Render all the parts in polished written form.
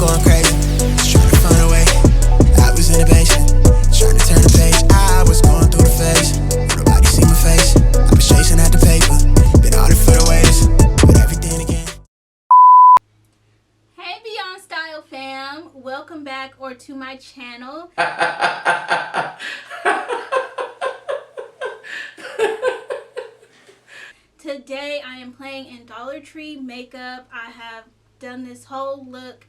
going crazy, just trying to find a way. I was in the basement, trying to turn the page. I was going through the phase, nobody see my face. I've been chasing at the paper, been all for the waiters, but everything again. Hey Beyond Style fam, welcome back to my channel. Today I am playing in Dollar Tree makeup. I have done this whole look.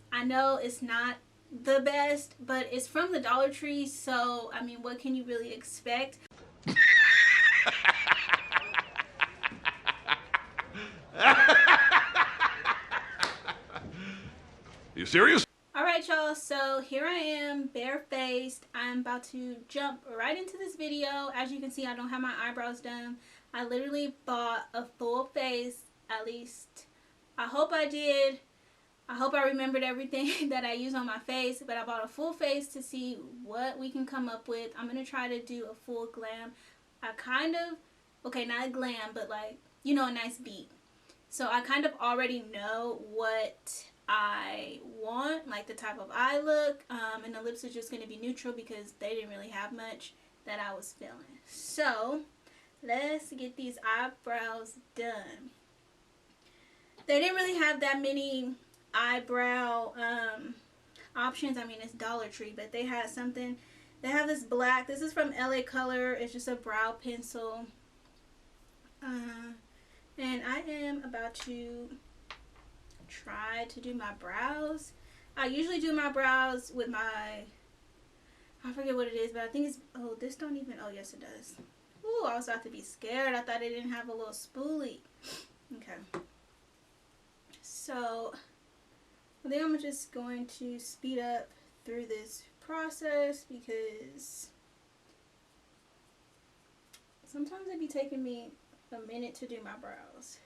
I know it's not the best, but it's from the Dollar Tree, so I mean, what can you really expect? You serious? Alright y'all, so here I am, barefaced. I'm about to jump right into this video. As you can see, I don't have my eyebrows done. I literally bought a full face, at least I hope I did. I hope I remembered everything that I use on my face, but I bought a full face to see what we can come up with. I'm going to try to do a full glam. I kind of, okay, not a glam, but like, you know, a nice beat. So I kind of already know what I want, like the type of eye look, and the lips are just going to be neutral because they didn't really have much that I was feeling. So let's get these eyebrows done. They didn't really have that many eyebrow options. I mean, it's Dollar Tree, but they had something. They have this black. This is from LA Color. It's just a brow pencil. And I am about to try to do my brows. I usually do my brows with my, I forget what it is, but I think it's, oh, this don't even, oh yes it does. Ooh, I was about to be scared. I thought it didn't have a little spoolie. Okay. So I think I'm just going to speed up through this process because sometimes it be taking me a minute to do my brows.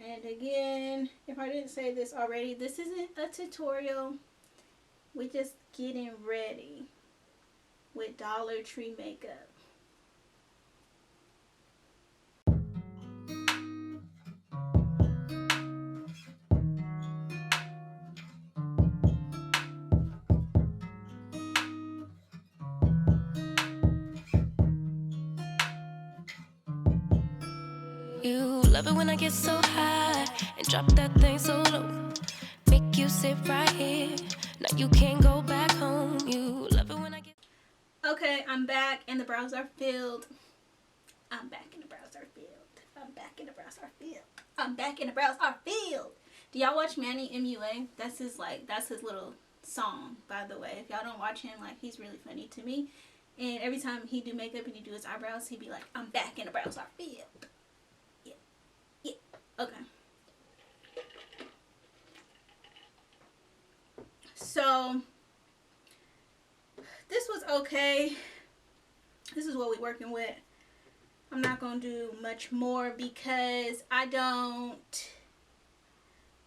And again, if I didn't say this already, this isn't a tutorial. We're just getting ready with Dollar Tree makeup. You love it when I get so high and drop that thing so low. Make you sit right here. Now you can't go back home. You love it when I get. Okay, I'm back and the brows are filled. I'm back and the brows are filled. I'm back and the brows are filled. I'm back and the brows are filled. Do y'all watch Manny MUA? That's his little song, by the way. If y'all don't watch him, like, he's really funny to me. And every time he do makeup and he do his eyebrows, he'd be like, I'm back and the brows are filled. Yeah. Okay. So this was okay. This is what we're working with. I'm not going to do much more because I don't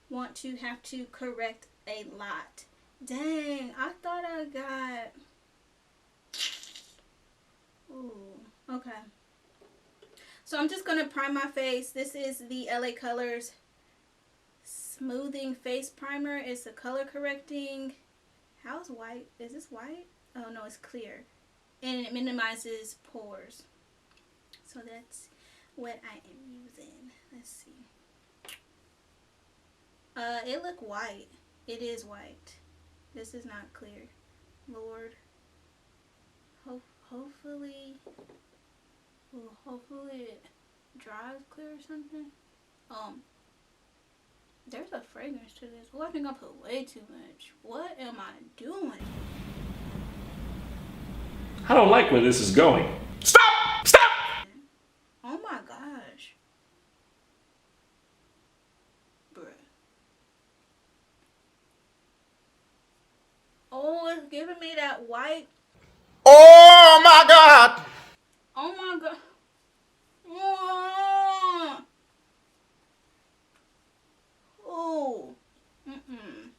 want to have to correct a lot. Dang, I thought I got... Ooh, okay. So I'm just going to prime my face. This is the LA Colors Smoothing Face Primer. It's a color correcting. How's white? Is this white? Oh no, it's clear. And it minimizes pores. So that's what I am using. Let's see. It look white. It is white. This is not clear. Lord. Hopefully it dries clear or something. There's a fragrance to this. Oh, I think I put way too much. What am I doing? I don't like where this is going. Stop! Stop! Oh my gosh. Bruh. Oh, it's giving me that white. Oh my God! Oh my god. Oh. Oh. Mm-mm.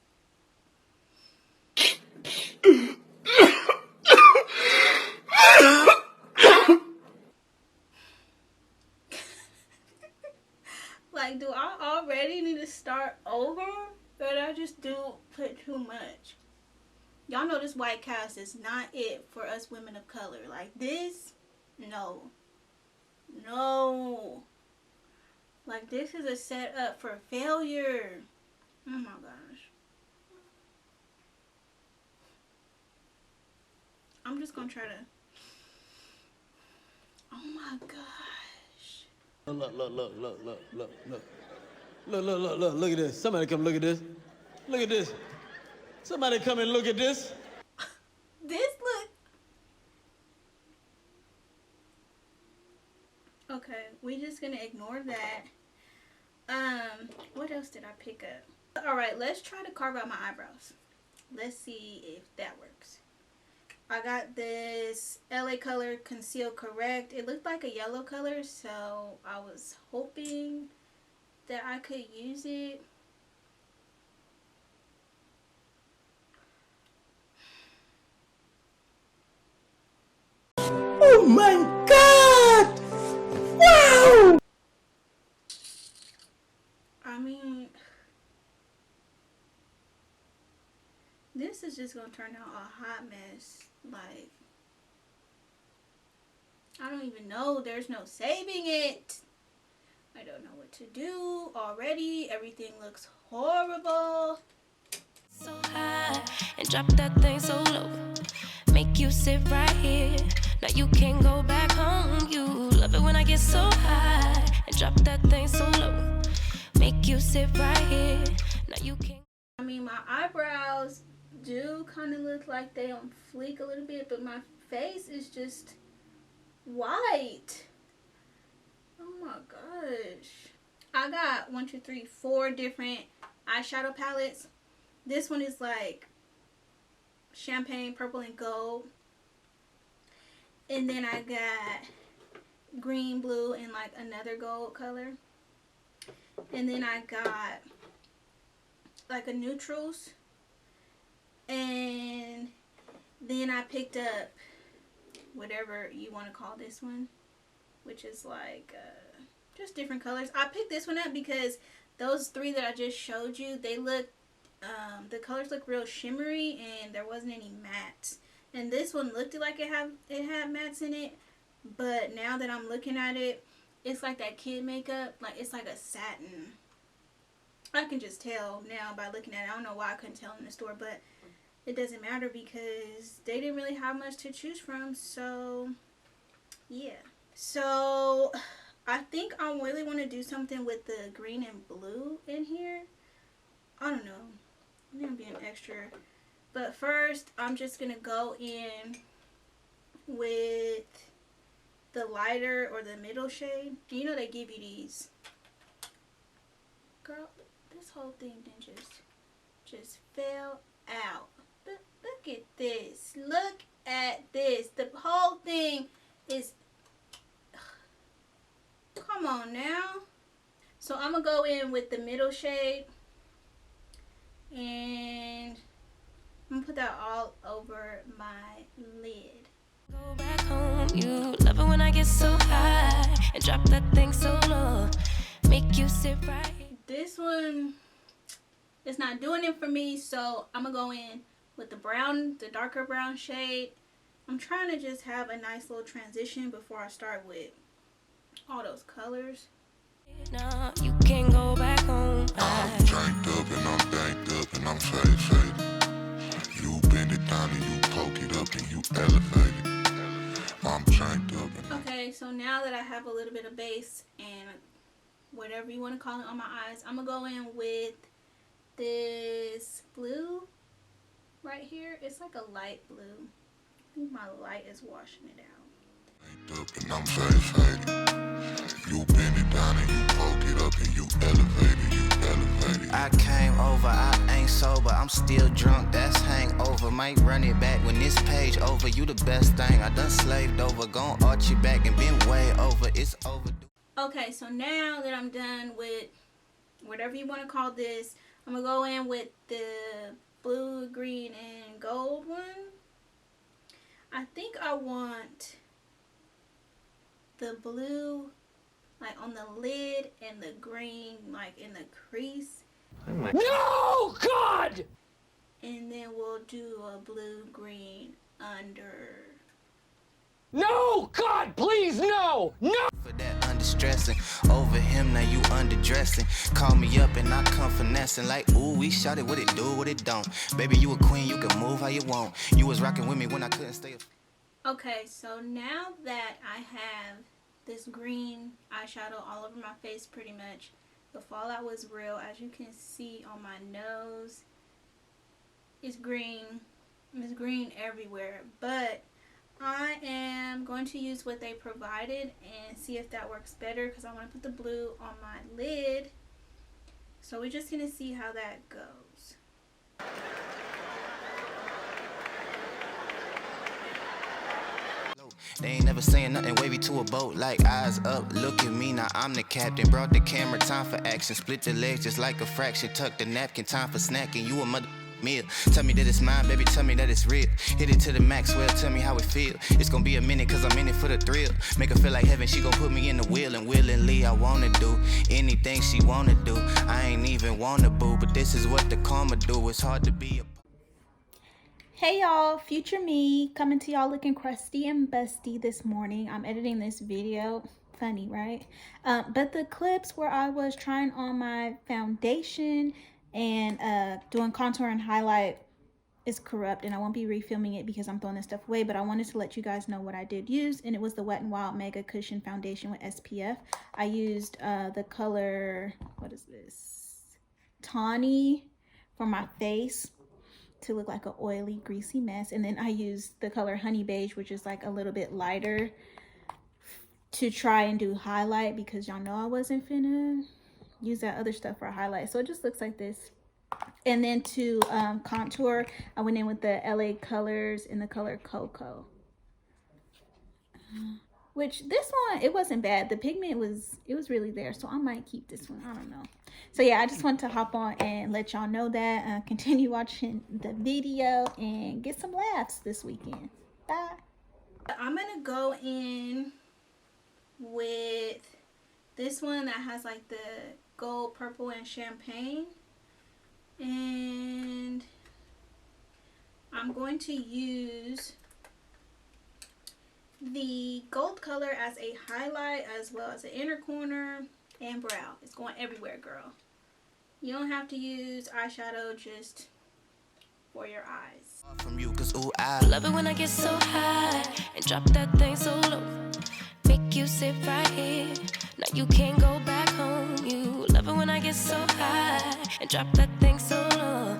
Like, do I already need to start over? Or did I just just do put too much. Y'all know this white cast is not it for us women of color. Like this, no. No. Like this is a setup for failure. Oh my gosh. I'm just gonna try to. Oh my gosh. Look at this. Somebody come look at this. Look at this. Somebody come and look at this. This look. Okay, we just gonna ignore that. What else did I pick up? Alright, let's try to carve out my eyebrows. Let's see if that works. I got this LA Color Conceal Correct. It looked like a yellow color, so I was hoping that I could use it. Oh my God! Wow! I mean, this is just gonna turn out a hot mess. Like, I don't even know. There's no saving it. I don't know what to do already. Everything looks horrible. So high and drop that thing so low. Make you sit right here. Now you can't go back home. You love it when I get so high and drop that thing so low. Make you sit right here. Now you can't. I mean, my eyebrows do kind of look like they on fleek a little bit, but my face is just white. Oh my gosh. I got 4 different eyeshadow palettes. This one is like champagne, purple, and gold. And then I got green, blue, and like another gold color. And then I got like a neutrals. And then I picked up whatever you want to call this one, which is like just different colors. I picked this one up because those 3 that I just showed you, they look the colors look real shimmery and there wasn't any mattes. And this one looked like it had mattes in it, but now that I'm looking at it, it's like that kid makeup. Like it's like a satin. I can just tell now by looking at it. I don't know why I couldn't tell in the store, but it doesn't matter because they didn't really have much to choose from. So yeah. So I think I really want to do something with the green and blue in here. I don't know. I'm gonna be an extra. But first, I'm just gonna go in with the lighter or the middle shade. You know they give you these. Girl, this whole thing then just fell out. Look at this. Look at this. The whole thing is. Come on now. So I'm gonna go in with the middle shade. And I'm gonna put that all over my lid. Go back home. You love it when I get so high and drop that thing so low. Make you sit right here. This one is not doing it for me, so I'm gonna go in with the brown, the darker brown shade. I'm trying to just have a nice little transition before I start with all those colors. No, you can't go back home. I'm janked up and I'm banked up and I'm faded. You bend it down and you poke it up and you elevate it. I'm janked up and Okay, so now that I have a little bit of base and whatever you want to call it on my eyes, I'm gonna go in with this blue right here. It's like a light blue. I think my light is washing it out. janked up and I'm faded. You bend it down and you poke it up and you elevate it, you elevate it. I came over, I ain't sober, I'm still drunk, that's hangover. Might run it back when this page over. You the best thing, I done slaved over. Gon' arch you back and been way over, it's overdue. Okay, so now that I'm done with whatever you want to call this, I'm going to go in with the blue, green, and gold one. I think I want the blue like on the lid and the green like in the crease. No, God! And then we'll do a blue-green under. No, God, please, no! No! For that understressing over him, now you underdressing. Call me up and I come finessing like, ooh, we shot it, what it do, what it don't. Baby, you a queen, you can move how you want. You was rocking with me when I couldn't stay. Okay, so now that I have this green eyeshadow all over my face pretty much, the fallout was real. As you can see on my nose, it's green. It's green everywhere, but I am going to use what they provided and see if that works better, because I want to put the blue on my lid. So we're just going to see how that goes. They ain't never saying nothing wavy to a boat, like eyes up, look at me, now I'm the captain. Brought the camera, time for action, split the legs just like a fraction. Tuck the napkin, time for snacking, you a mother meal. Tell me that it's mine, baby, tell me that it's real. Hit it to the max, well, tell me how it feel. It's gonna be a minute, cause I'm in it for the thrill. Make her feel like heaven, she gon' put me in the wheel. And willingly, I wanna do anything she wanna do. I ain't even wanna boo, but this is what the karma do. It's hard to be a... Hey y'all, future me coming to y'all looking crusty and busty this morning. I'm editing this video. Funny, right? But the clips where I was trying on my foundation and doing contour and highlight is corrupt, and I won't be refilming it because I'm throwing this stuff away. But I wanted to let you guys know what I did use, and it was the Wet n Wild Mega Cushion Foundation with SPF. I used the color, what is this? Tawny for my face, to look like an oily, greasy mess. And then I used the color Honey Beige, which is like a little bit lighter, to try and do highlight, because y'all know I wasn't finna use that other stuff for a highlight. So it just looks like this. And then to contour, I went in with the LA Colors in the color Cocoa. Which this one, it wasn't bad. The pigment was really there, so I might keep this one. I don't know. So yeah, I just want to hop on and let y'all know that. Continue watching the video and get some laughs this weekend. Bye. I'm gonna go in with this one that has like the gold, purple, and champagne. And I'm going to use the gold color as a highlight, as well as the inner corner and brow. It's going everywhere, girl. You don't have to use eyeshadow just for your eyes. From you, cause ooh, I Love it when I get so high and drop that thing so low. Make you sit right here. Now you can't go back home. You love it when I get so high and drop that thing so low.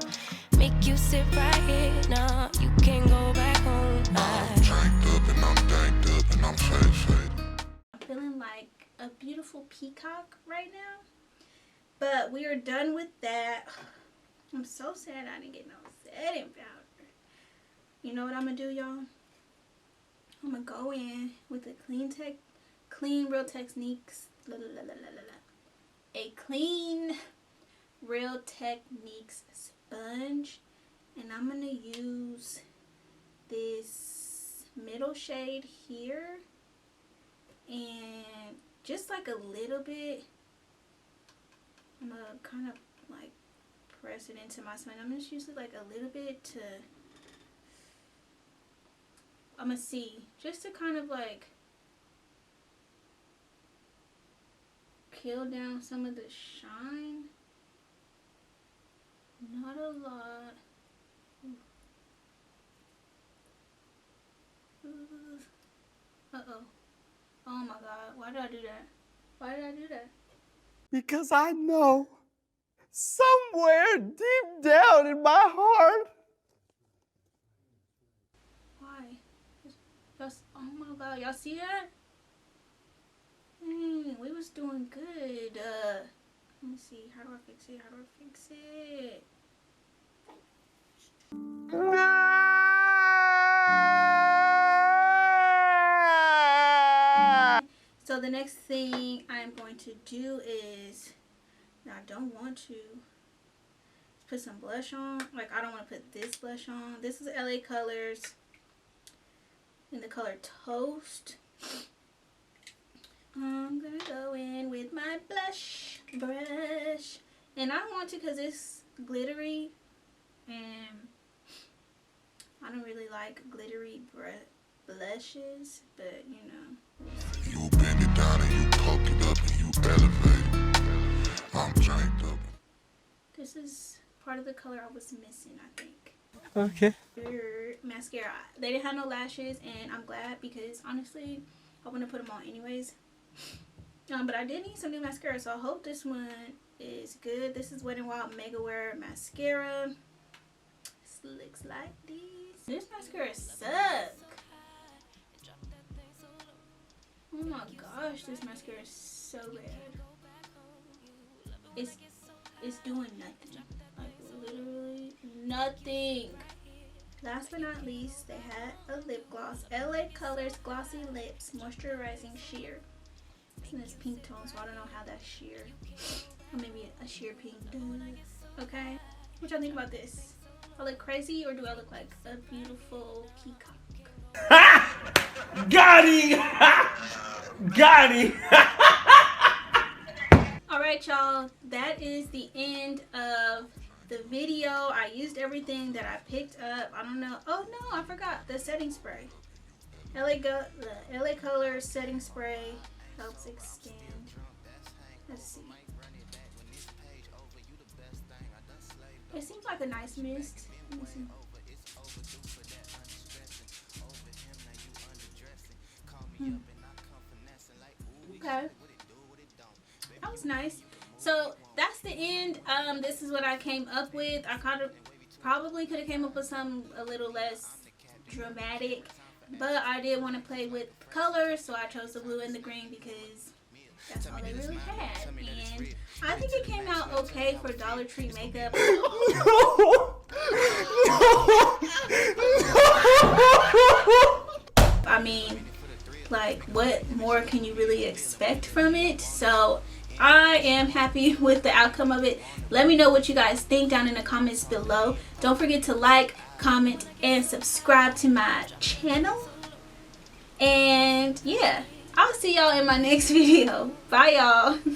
Make you sit right here. Now you can't go back home. I'm tanked up and I'm danked up and I'm faded. I'm feeling like a beautiful peacock right now. But we are done with that. I'm so sad I didn't get no setting powder. You know what I'm gonna do, y'all? I'm gonna go in with a clean Real Techniques, a clean Real Techniques sponge, and I'm gonna use this middle shade here, and just like a little bit, I'm gonna kind of like press it into my skin. I'm just use it like a little bit to, I'm gonna see, just to kind of like kill down some of the shine. Not a lot. Uh-oh. Oh my God, why did I do that? Why did I do that? Because I know somewhere deep down in my heart. Why? Oh my God, y'all see that? Dang, we was doing good. Let me see, how do I fix it? How do I fix it? So the next thing I'm going to do is, now I don't want to put some blush on. Like, I don't want to put this blush on. This is LA Colors in the color Toast. I'm gonna go in with my blush brush And I don't want to because it's glittery. And I don't really like glittery blushes. But, you know. You bend it down and you poke it up and you elevate it. I'm chained up. This is part of the color I was missing, I think. Okay. Mascara. They didn't have no lashes, and I'm glad because honestly, I want to put them on anyways. But I did need some new mascara, so I hope this one is good. This is Wet n Wild Mega Wear Mascara. This looks like this. This mascara sucks. Oh my gosh, this mascara is so bad. It's doing nothing. Like literally nothing. Last but not least, they had a lip gloss. LA Colors Glossy Lips Moisturizing Sheer. And it's pink tone, so I don't know how that's sheer. Or maybe a sheer pink. Okay? What y'all think about this? I look crazy, or do I look like a beautiful peacock? Got him! Got him! Alright, y'all. That is the end of the video. I used everything that I picked up. I don't know. Oh no, I forgot the setting spray. The LA Colors setting spray helps extend. Let's see. It seems like a nice mist. Let me see. Okay. That was nice. So that's the end. This is what I came up with. I probably could have came up with something a little less dramatic, but I did want to play with colors, so I chose the blue and the green because that's all they really had. And I think it came out okay for Dollar Tree makeup. I mean, like, what more can you really expect from it? So I am happy with the outcome of it. Let me know what you guys think down in the comments below. Don't forget to like, comment, and subscribe to my channel. And yeah, I'll see y'all in my next video. Bye, y'all.